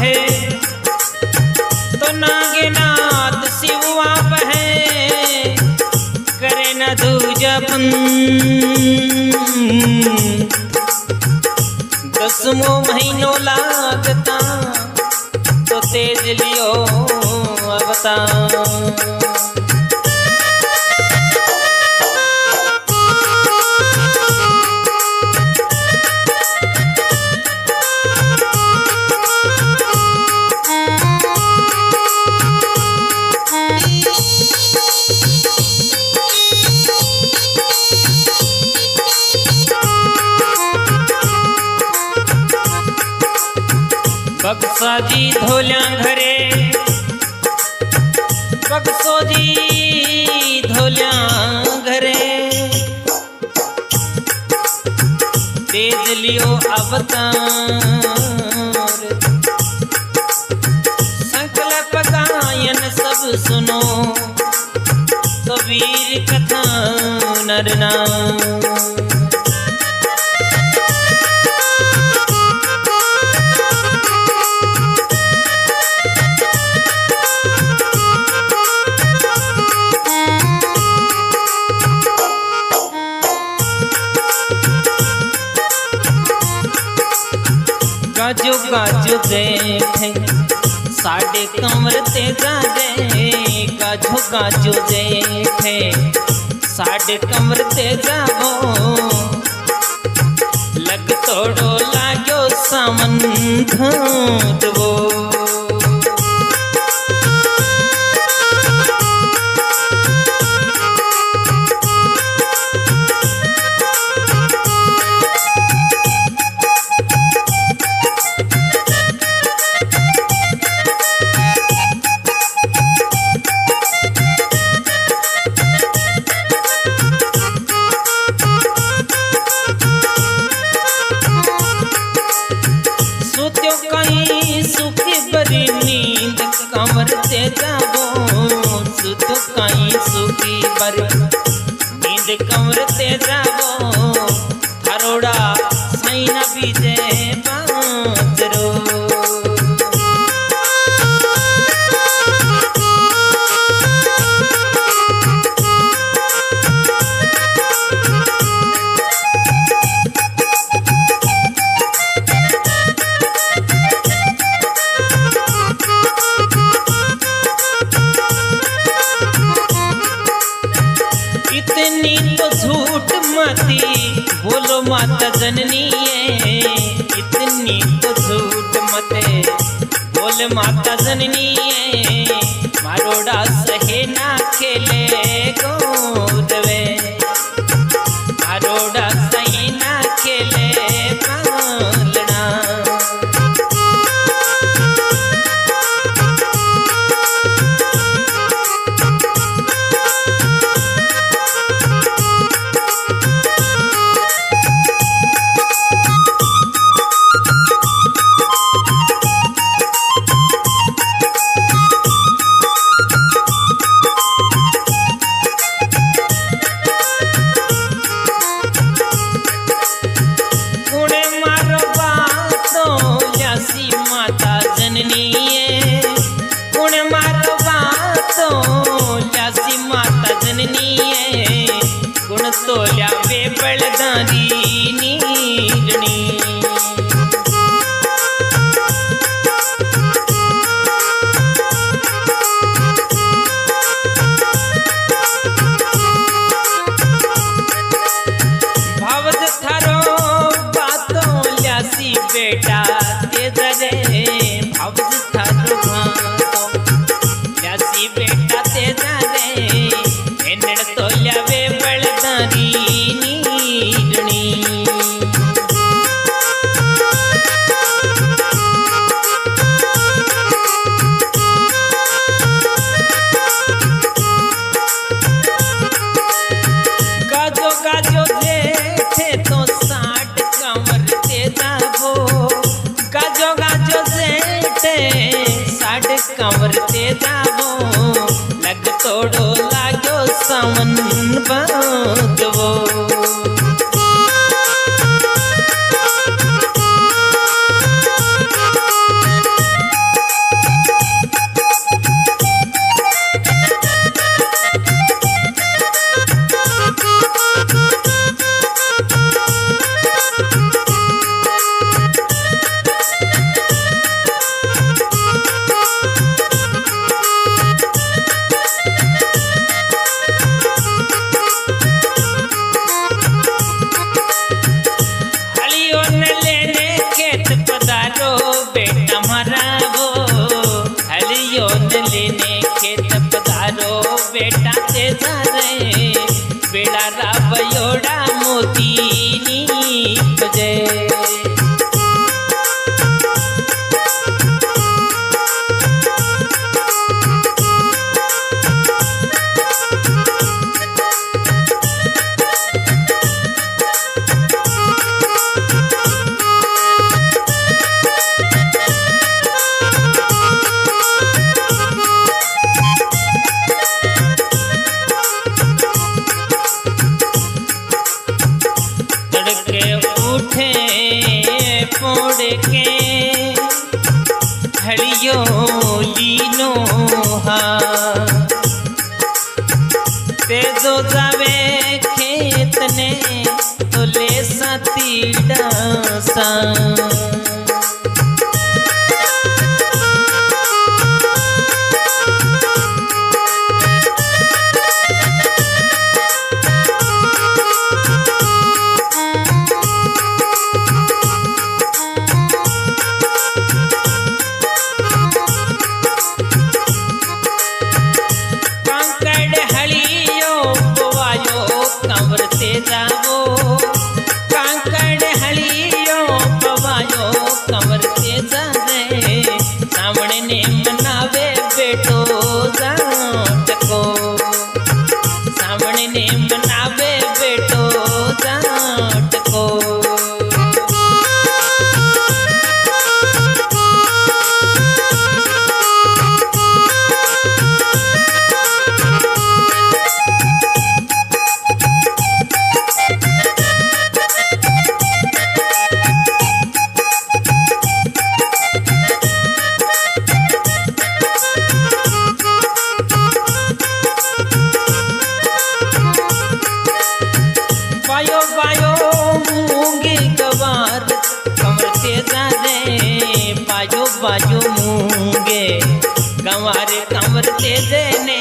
है तो नागनाथ शिव आप है करे न दूजपन। दसमों महीनों लागता तो तेज लियो अवतार। बक्सा जी धोल्या घरे बक्सो जी धोल्या घरे तेज लियो अवतार। संकल्प गायन सब सुनो तो वीर कथा नर नाम। गाजो गाजो देखे साढ़े कमर ते जावे। गाजो गाजो देखे साढ़े कमर ते जावो लग तोड़ो लागो सामन धोदवो। नींद कमर ते जावो सुध कहीं सुखी बर नींद कमर ते जावो हरोड़ा सही न बीजे बाजरो। इतनी तो झूठ माती बोलो माता जननी है। इतनी तो झूठ मते बोल माता जननी है। मारोड़ा सहे ना खेले गोदवे मारोड़ा सही ना खेले पालना। गुण तोल्या वे बलदारी नीरणी। भावज थारो बातों ल्यासी बेटा तेज रे। भावज थारो बातों ल्यासी बेटा तेज रे। एनड़ तोल्या वे बलदारी नीरणी। गाजो गाजो जेठे तो साठ कमर ते जावो। गाजो गाजो जेठे साठ कमर ते जावो लग तोड़ो लागो सामन बागवो। हलियो लीनो हा तेजो जावे खेत ने तो ले साथी डासा जावो कांकड़ हलियो पवायो कंवर ते जावे सामने ने मनावे बेटो जाटको सामने ने मनावे बेटो जाटको बाजो मूंगे गंवार कंवर तेजे ने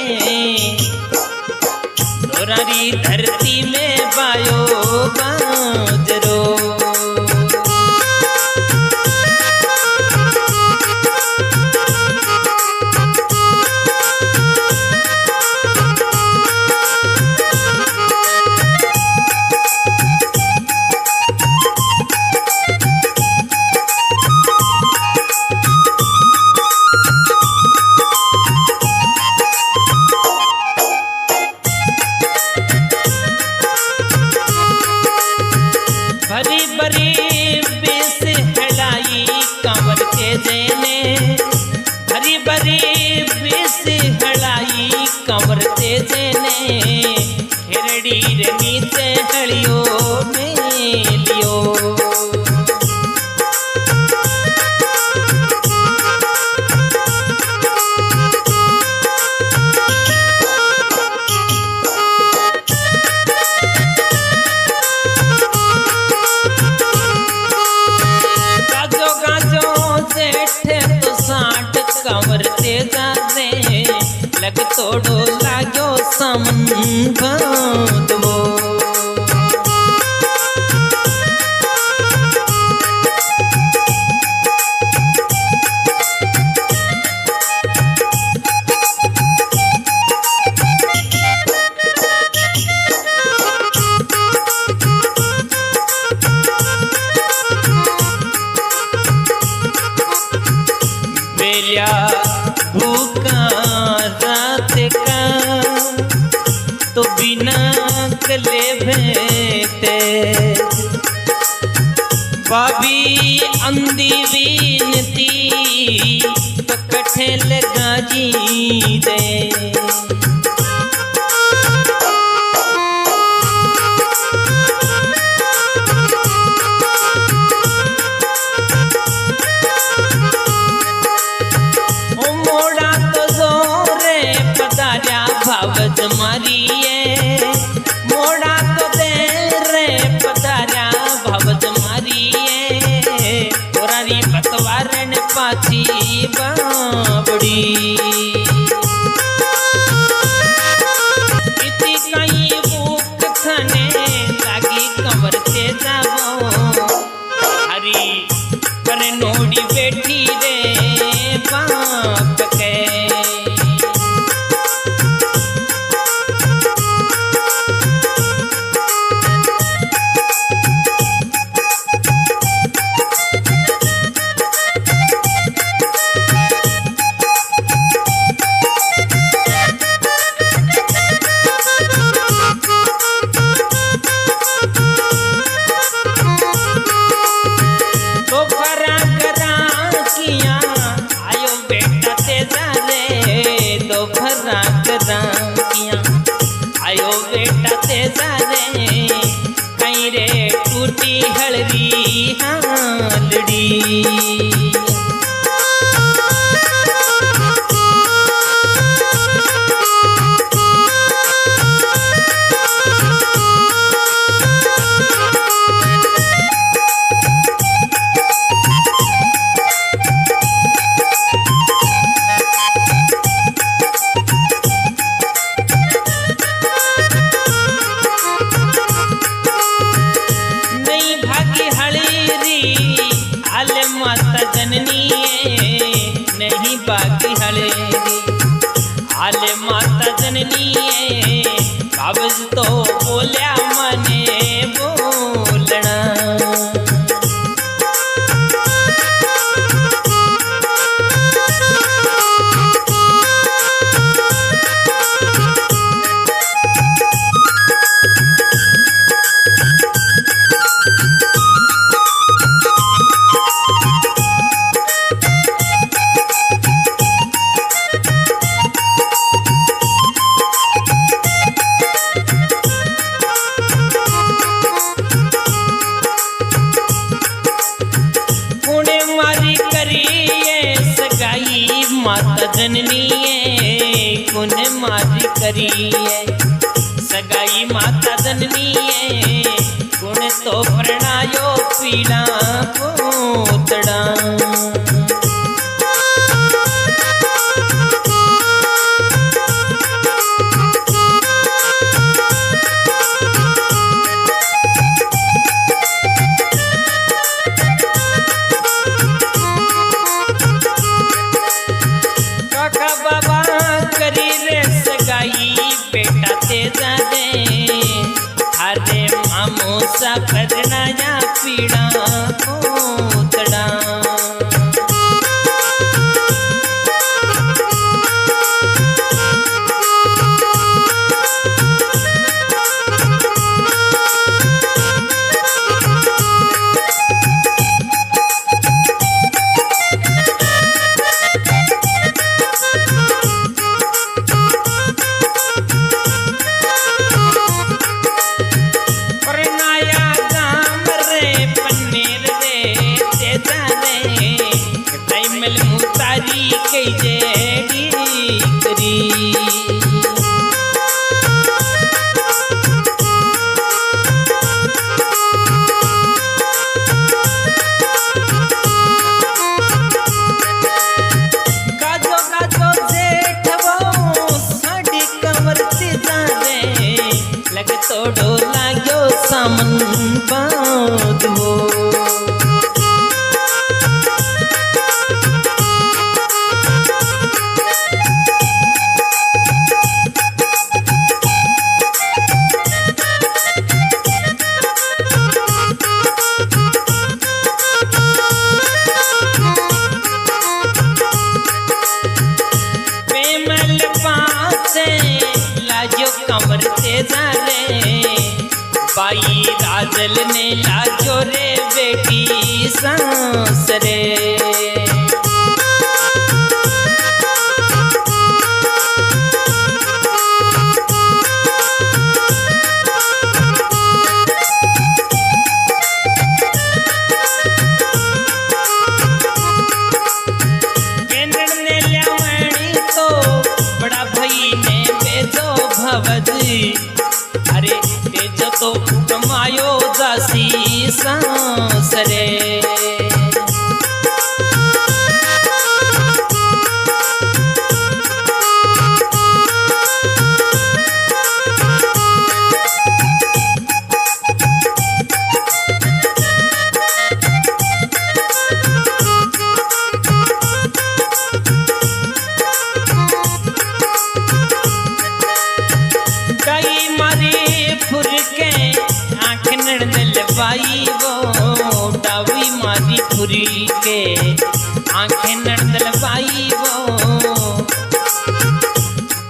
दोरारी धरती में बायो बाजरो कंवर तेजे ने हिरड़ी रे नीचे हलियो मेलियो गाजो गाजो सेठ तो साठ कंवर तेजा ने लग तोड़ो लागो समन बांधवो बेलिया भूखा रात का तो बिना कले भेते भाभी अंधी बीनती तो कठे लगा जी दे भावज मारिए मोड़ा तो दे रे पतारा भावज मारिए तोरारी पतवारन पाची बाबड़ी इति कई भूख थने लागी कंवर ते जावो हरी पर नोड़ी बैठी रे बाप के बाकी हलेरी आले माता जननी काबज तो बोल्या मने बोलना माता जननी कुन मारी करी सगाई माता जननी कुन तो प्रणायो पीड़ा पोतड़ा मामोसा करनाया पीड़ा पोतड़ा तोड़ो लाग्यो सामन बांधो पेमल पासे लाजो कमर ते जाने बाई राजल ने लाजो रे बेटी सांस रे केंद्र ने ल्यावणी तो बड़ा भई ने बेजो भवजी अरे तेज तो कमायो जासी सांस रे बाई वो डावी मारी फुरी के आंखें नड़दल बाई वो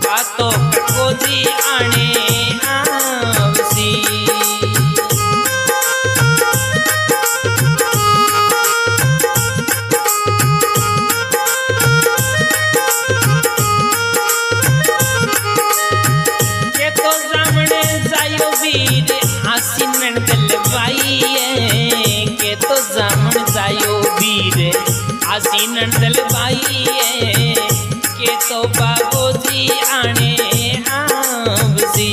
बातों कोजी आने आवसी के तो जामने जायो वीर आसी नड़दल के तो जामन जायो वीर आसी नंदल बाई के तो बाबूजी आने आवसी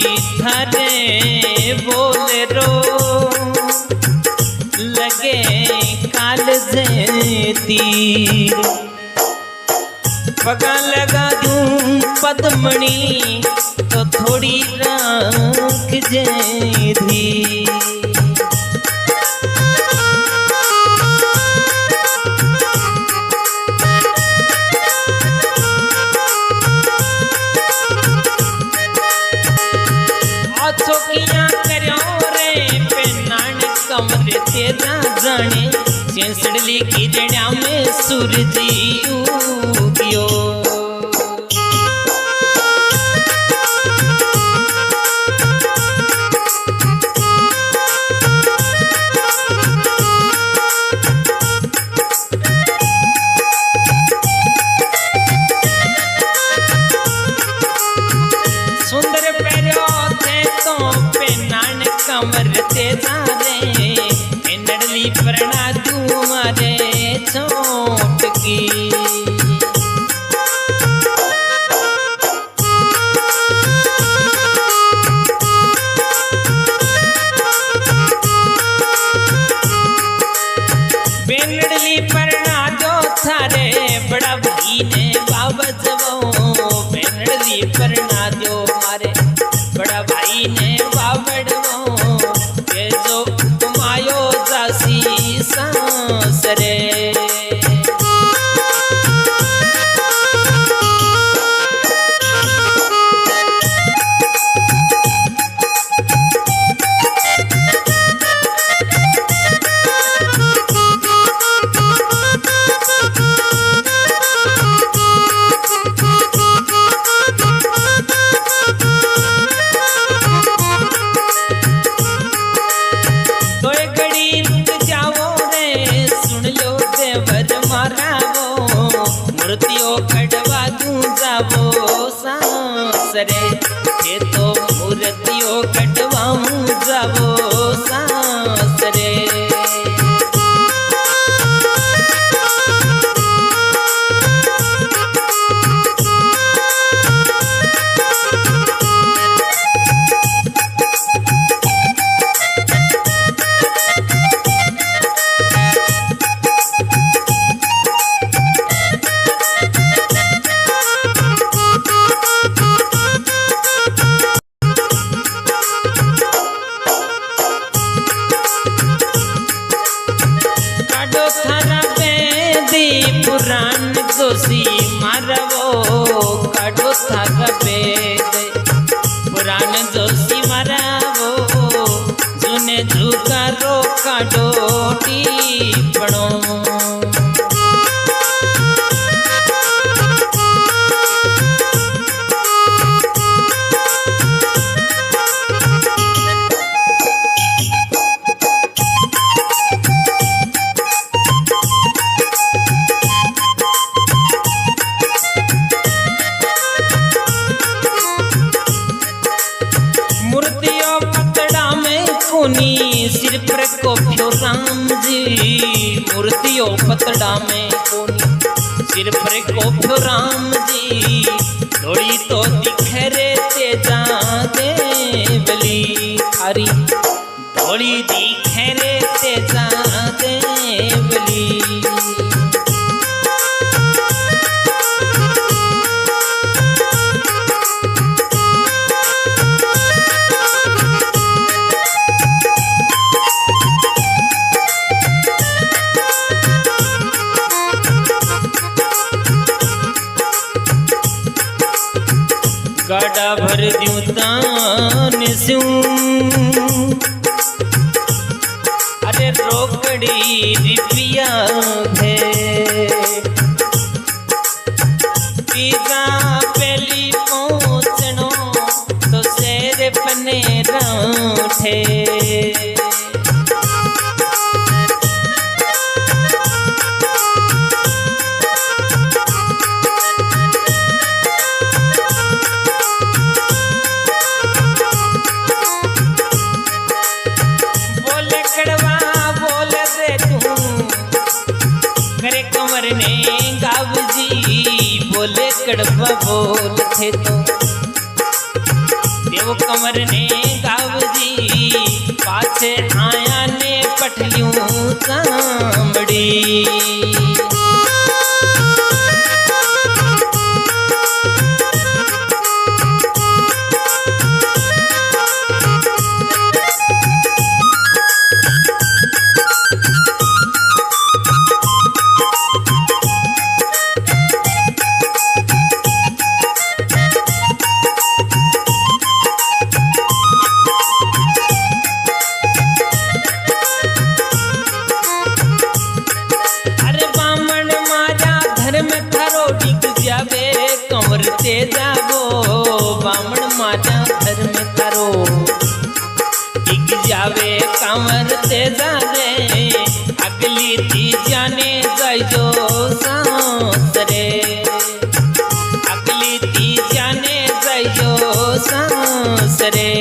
थारे बोलेरो लगे काल तीर पगा लगा दूं पद्मणी तो थोड़ी राख जे धी तेरा जाने चेंसड़ली की जड़िया में सूरज उगियो सुंदर पैरो थे तो पेनान कमर तेरा प्रणा तुम्हारे छोट की बेनडली प्रणा दो थारे बड़ा भाई ने बाबत वो बेनडली प्रणा दो मारे बड़ा भाई ने बाबड़ वो के जो तुमायो जासी सांसरे मूर्तियों कटवा दूं जावो सांसरे ये तो मूर्तियों कटवाऊं जावो सांसरे पुराण जोशी मारवो काढो था बेद पुराण जोशी मारवो जुने जुगारो काढो टीपणो सिर पर कोफ्यो राम जी मूर्तियों पतड़ा में कोनी सिर पर कोफ्यो राम जी थोड़ी तो दिखरे तेजा देवली थारी थोड़ी दिखरे तेजा देवली गाड़ा भर दूं तान स्यूं अरे रोकड़ी रिपिया है तीजा पहली पहुंचनो तो शेर पने राठे कड़वा बोल थे तो देव कंवर ने गाव जी पाछे आया ने पटलियूं चांबड़ी। ते जाबो बामण माजा धर्म करो डिग जावे कंवर ते जावे अगली थी जाने जाइजो सांसरे अगली थी जाने जाइजो सांसरे।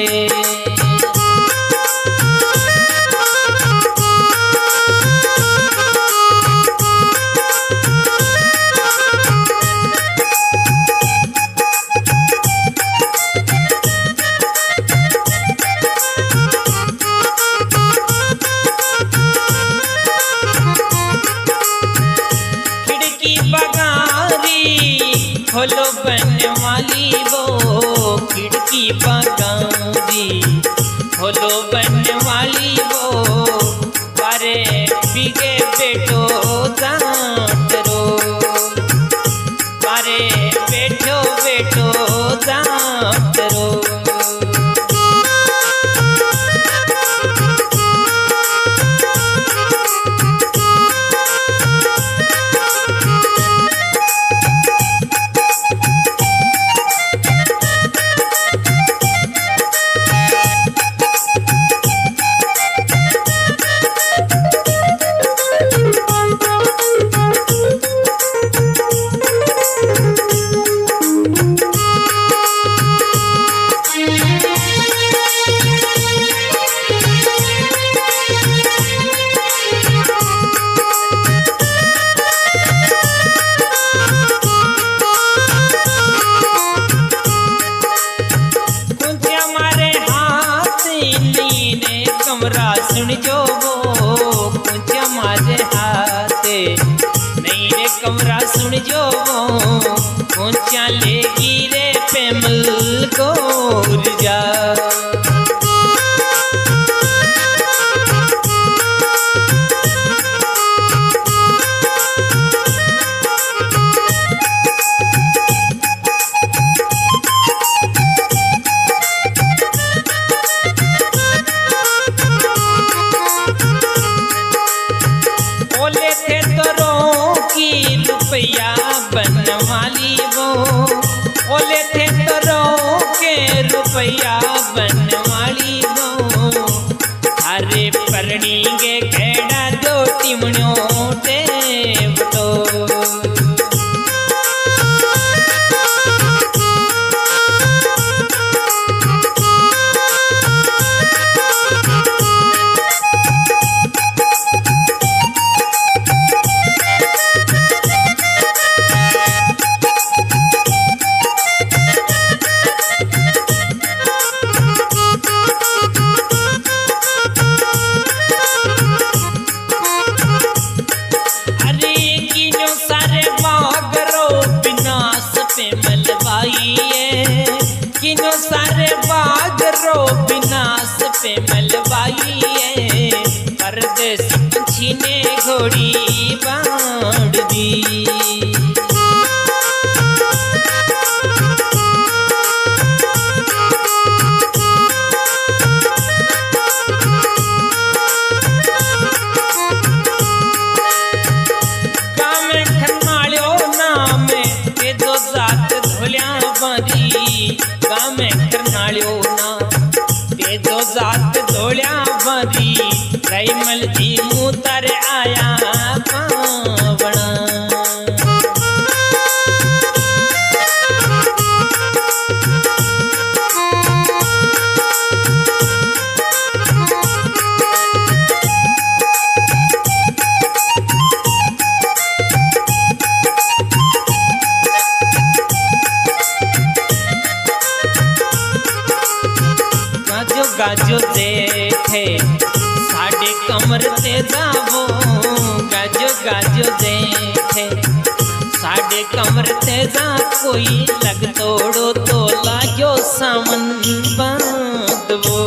खोलो बनने वाली वो खिड़की बगारी खोलो बनने वाली वो पारे बिगे बेटो जातरो पारे बैठो बेटो जातरो। सुन जो वो कुछ मारे हाथे नहीं रे कमरा सुन जो वो ऊंचा ले गिरे पेमल को जा। रुपया बनवाली वो ओले थे तो रो के रुपया बनवाली वो थारे परनीगे खेड़ा दो टिमणों ते बटो। किनो सारे बाग रो विनाश पे मलवाई है परदेसी पंछी ने घोड़ी बांध दी। गामे करनाळ्यो ना ते जो जात धोळ्या बारी रैमल जी मुतार आया पावणा। गाजो गाजो देखे साढ़े कमर ते जावो गाजो गाजो देखे साढ़े कमर ते जा कोई लग तोड़ो तो लागो सामन बांधवो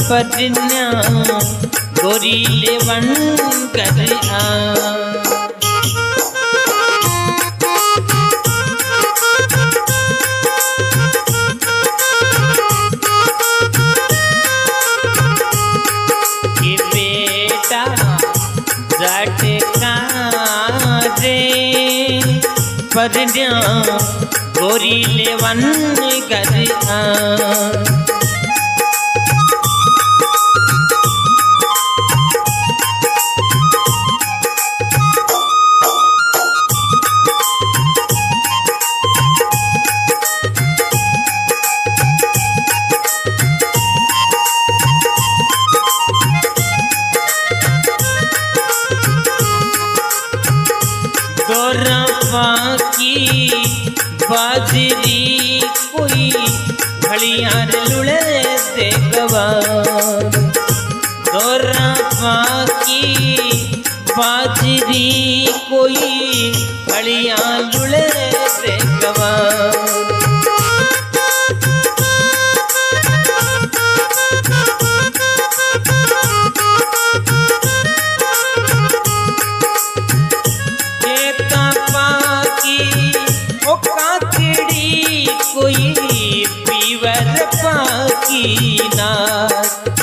परन्या गोरी लेवन कर कि बेटा झटका रे परन्या गोरी लेवन कर की बाजरी कोई भलियार लुड़े से गवार दोरा की बाजरी कोई भलियार लुड़े से गवार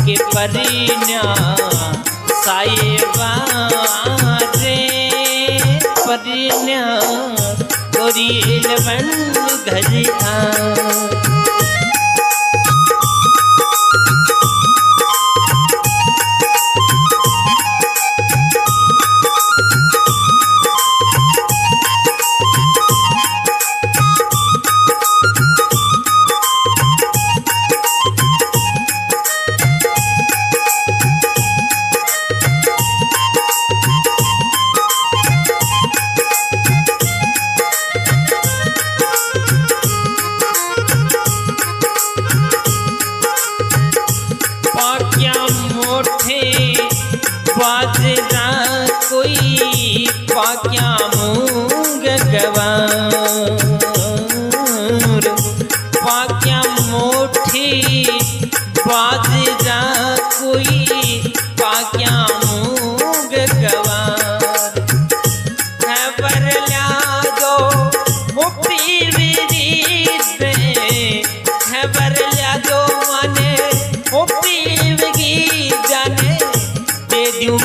के परिन्या साहेबा रे परिन्या गोरी लवन घरिया बाजरा कोई पाक्या मूंग गवार पाक्या मोठी बाजरा कोई पाक्या मूंग गवार खबर ल्या दो मुफ्ती विरीत में खबर ल्या दो माने मुफ्ती विगी जाने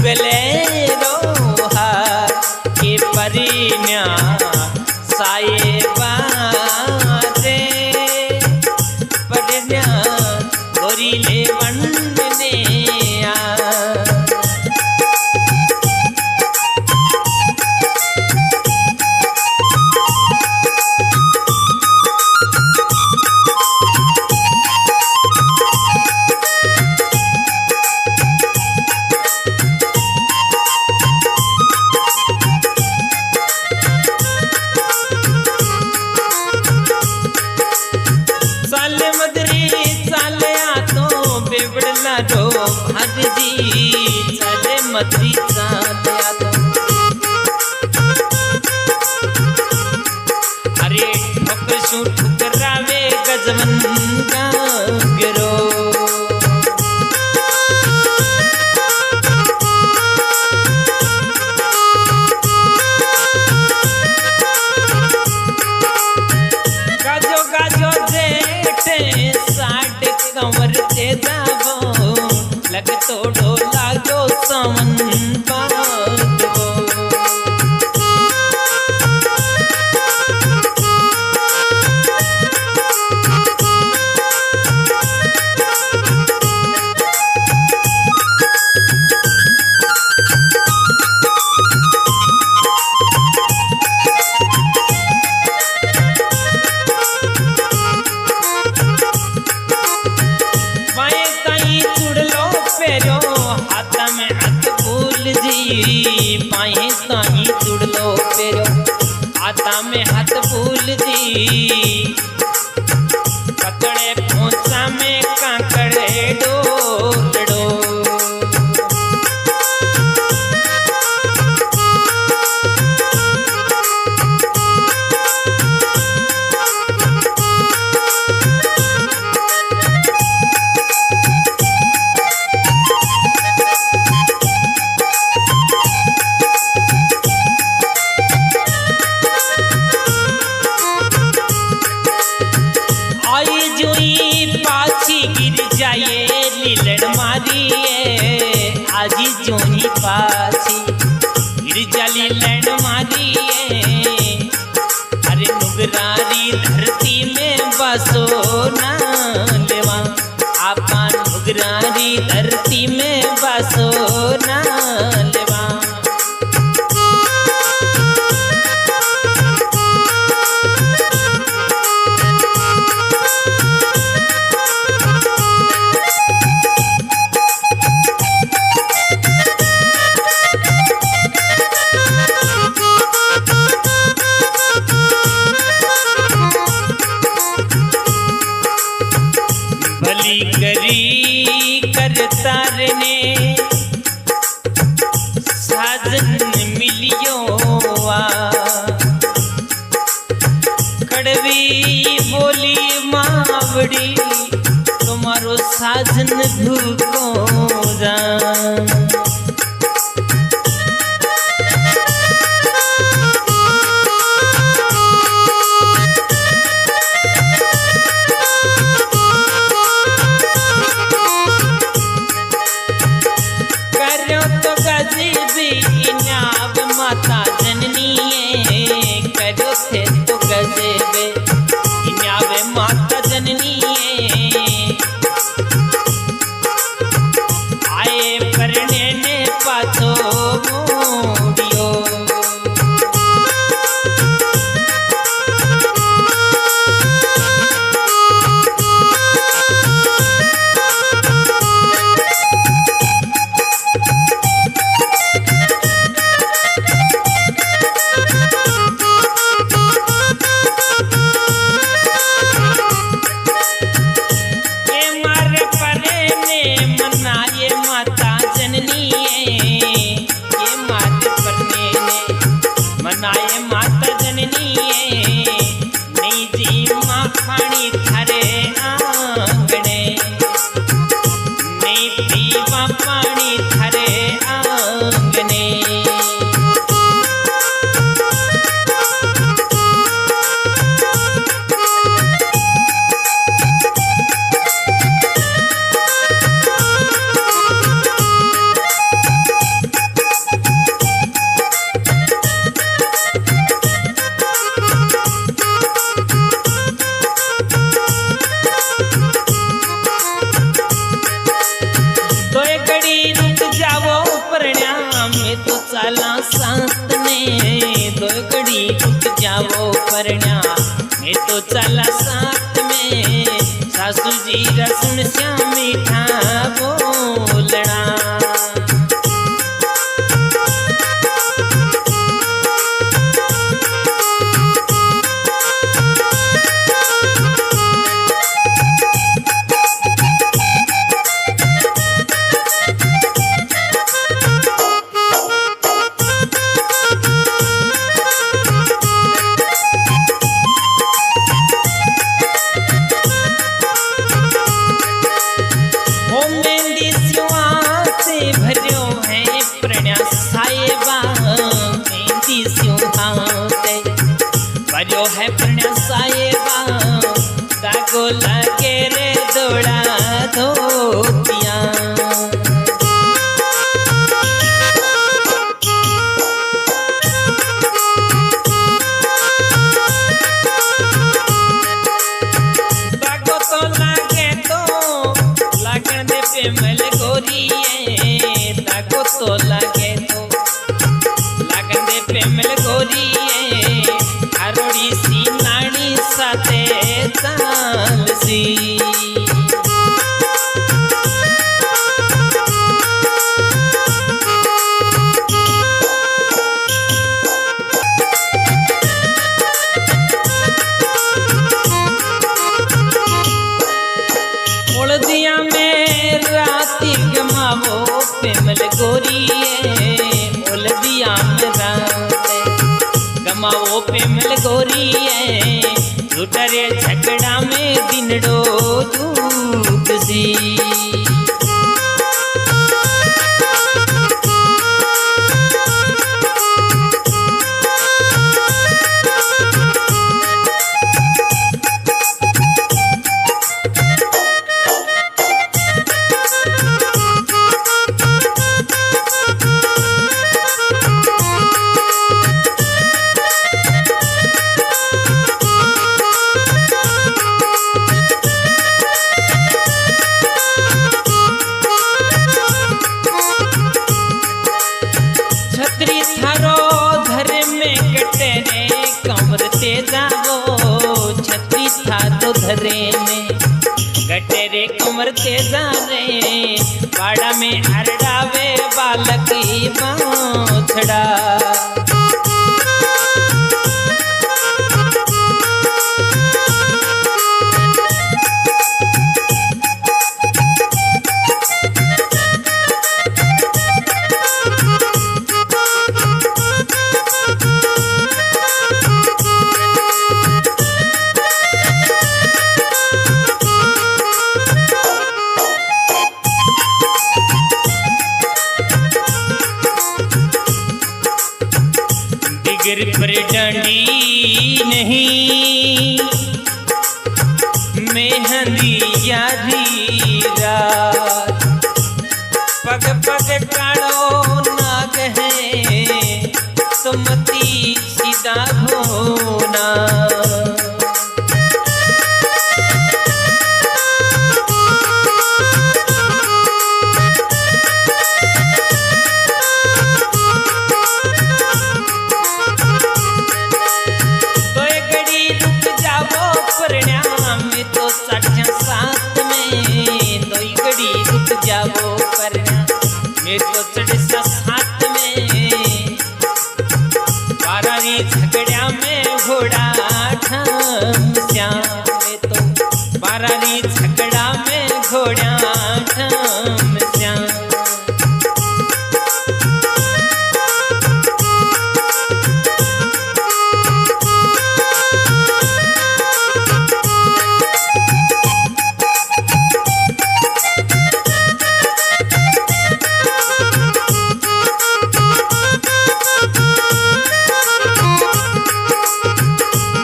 गलेरो हार के परिन्या साहेबा रे जवन गागरो। गाजो गाजो जेठे साठ कंवर ते जावो लग तो डोला जो समन बादो। पाए ताई चुड़लो पेरो आता में हाथ फूल जी। पकड़े पोंछा में काकड़े डोलड़ो। आजी जोनी पाछी गिर जाली लैंड मारी। अरे नुगरारी धरती में बसो ना लेवा आपा नुगरारी धरती में बसो ना लेवा। भली करी करतार ने साजन मिलियो कड़वी बोली मावड़ी तुम्हारो साजन भूको जा। माता जननी करो थे तो गजेबे इन्यावे माता जननी आए परने ने पाछो मोड़ियो। मनाए माता जननी नहीं जी माँ खानी थारे आंगणे नहीं पीवा पानी थारे आंगणे। तो चाला साथ ने दो घड़ी रुक जाओ परण्या मैं तो चाला साथ में सासू जी रसुन श्याम मीठा बोलना। लागे रे दौड़ा धोतिया। दागो तो लागे तो लागण दे पेमल गोरिए, दागो तो लागे तो लागण दे पेमल गोरिए, आरोड़ी सी नानी साथे चालसी। ओलदिया में राती गमावो पेमल गोरिए, ओलदिया में रात गमावो पेमल गोरिए, लुटरे झगड़ा में दिनड़ो दूकसी। छतरी थारो घर में कटे रे कमर ते जावो, छतरी थारो धरे में कटे रे कमर ते जा रे, बाड़ा में अरडावे बालक बाछड़ा। गिर पर डंडी नहीं मेहंदी यारी रात, पग पग कालो नाग है सुमती सीधा होना। जावो परना मैं तो चढ़ साथ में, बारानी झगड़ा में घोड़ा ठाम श्याम, मैं तो बारानी झगड़ा में घोड़ा ठाम श्याम।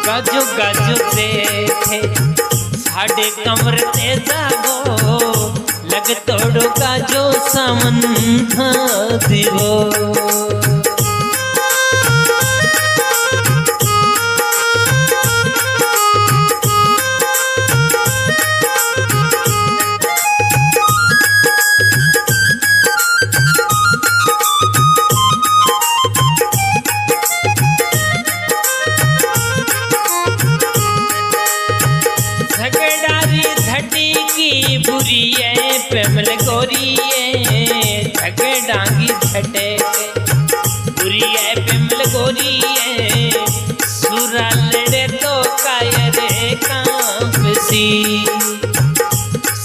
गाजो गाजो देखे साढ़े कमर ते जागो, लग तोड़ो गाजो सामन दिवो। बुरिए पेमल गोरिए झगड़ांगी झटे, बुरिए पेमल गोरिए सुरा लड़े तो कायरे कांपसी,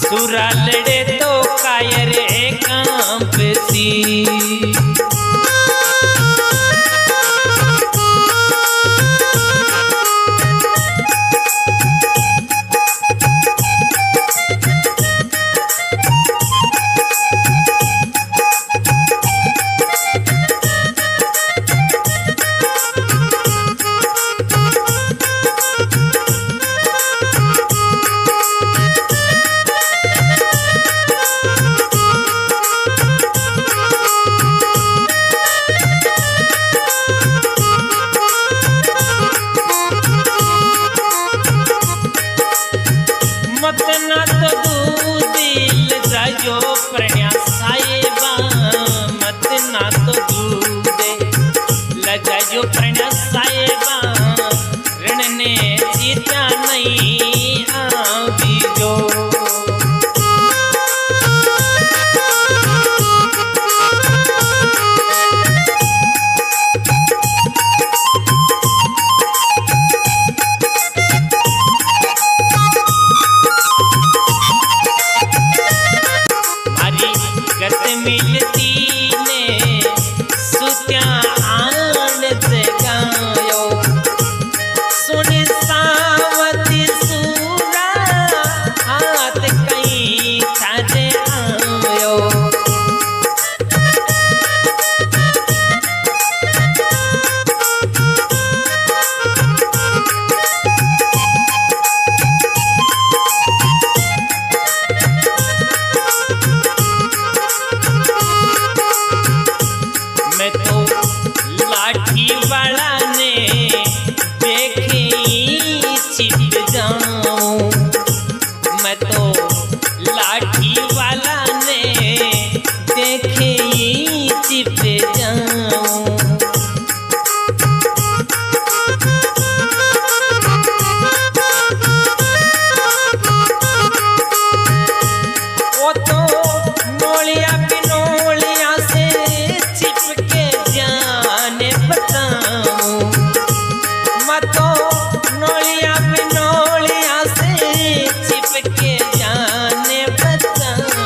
सुरा लड़े तो कायरे कांपसी। मत ना तो दूध लजायो प्रणया साहेबा मत ना तो दूध लजायो प्रणया साहेबा ऋण ने जीता नहीं आवी जो मिलती ने सुत्या आन जगायो सुन सावती सूरा हाथ कहीं थारे आयो मैं तो लाठी वाला ने देखे छिप जाऊं मैं तो लाठी वाला ने देखे छिप जाऊं वो तो नोलिया बिनोलिया से छिपके जाने बताऊं मैं तो नोलिया बिनोलिया से छिपके जाने बताऊं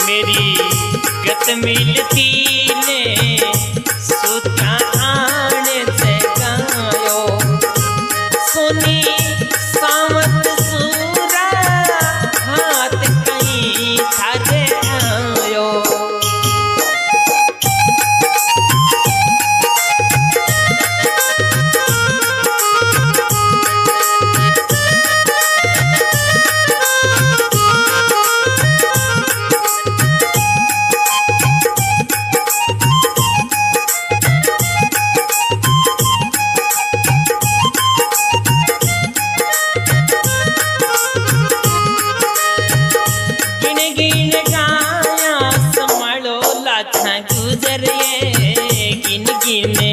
मेरी गत मिलती ने सुता आन जगायो सुनी सावत सूरा हाथ कहीं थारे आयो गुजर ये गिन गिने